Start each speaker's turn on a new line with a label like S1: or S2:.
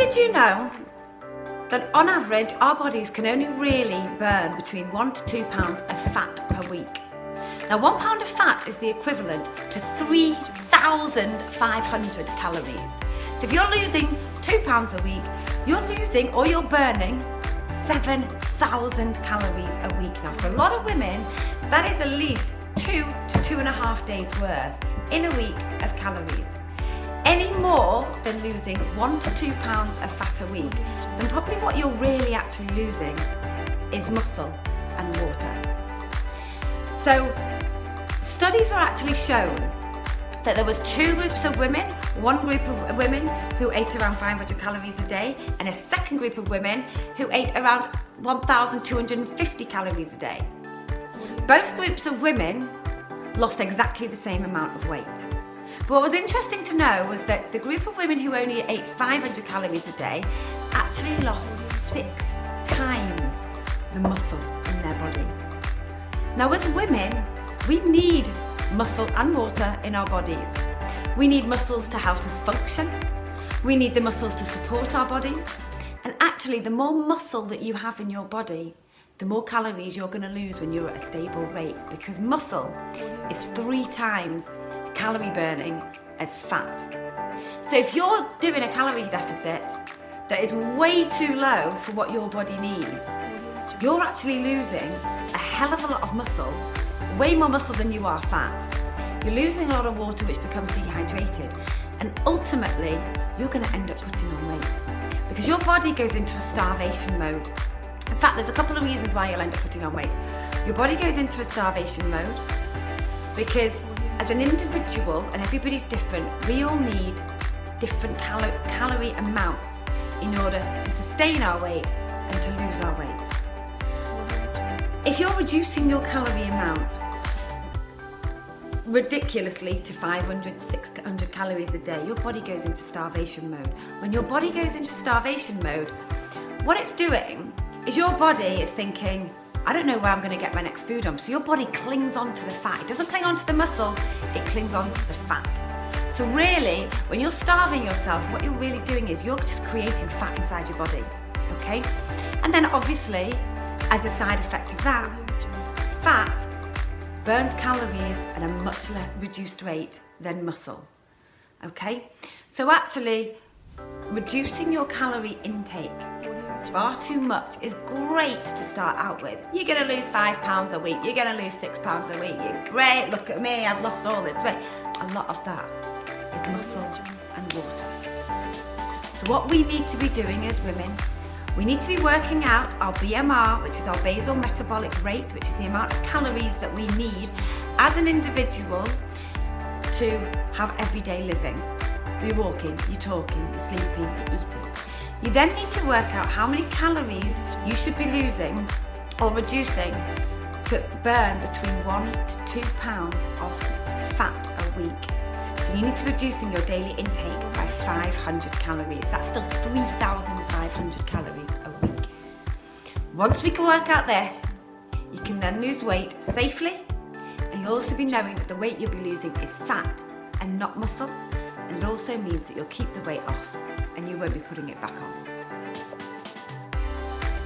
S1: did you know that on average our bodies can only really burn between 1 to 2 pounds of fat per week? Now 1 pound of fat is the equivalent to 3,500 calories. So if you're losing 2 pounds a week, you're losing or you're burning 7,000 calories a week. Now for a lot of women, that is at least 2 to 2.5 days worth in a week of calories. Any more than losing 1 to 2 pounds of fat a week, then probably what you're really actually losing is muscle and water. So studies were actually shown that there was 2 groups of women, one group of women who ate around 500 calories a day and a second group of women who ate around 1,250 calories a day. Both groups of women lost exactly the same amount of weight. But what was interesting to know was that the group of women who only ate 500 calories a day actually lost 6 times the muscle in their body. Now as women, we need muscle and water in our bodies. We need muscles to help us function. We need the muscles to support our bodies. And actually, the more muscle that you have in your body, the more calories you're going to lose when you're at a stable rate, because muscle is 3 times calorie burning as fat. So if you're doing a calorie deficit that is way too low for what your body needs, you're actually losing a hell of a lot of muscle, way more muscle than you are fat. You're losing a lot of water, which becomes dehydrated, and ultimately you're going to end up putting on weight because your body goes into a starvation mode. In fact, there's a couple of reasons why you'll end up putting on weight. Your body goes into a starvation mode because as an individual, and everybody's different, we all need different calorie amounts in order to sustain our weight and to lose our weight. If you're reducing your calorie amount ridiculously to 500, 600 calories a day, your body goes into starvation mode. When your body goes into starvation mode, what it's doing is your body is thinking, I don't know where I'm going to get my next food from. So your body clings onto the fat. It doesn't cling onto the muscle, it clings onto the fat. So really, when you're starving yourself, what you're really doing is you're just creating fat inside your body, okay? And then obviously, as a side effect of that, fat burns calories at a much less reduced rate than muscle, okay? So actually, reducing your calorie intake far too much is great to start out with. You're going to lose 5 pounds a week, you're going to lose 6 pounds a week, you're great, look at me, I've lost all this weight. A lot of that is muscle and water. So what we need to be doing as women, we need to be working out our BMR, which is our basal metabolic rate, which is the amount of calories that we need as an individual to have everyday living. So you're walking, you're talking, you're sleeping, you're eating. You then need to work out how many calories you should be losing or reducing to burn between 1 to 2 pounds of fat a week. So you need to be reducing your daily intake by 500 calories. That's still 3,500 calories a week. Once we can work out this, you can then lose weight safely, and you'll also be knowing that the weight you'll be losing is fat and not muscle, and it also means that you'll keep the weight off and you won't be putting it back on.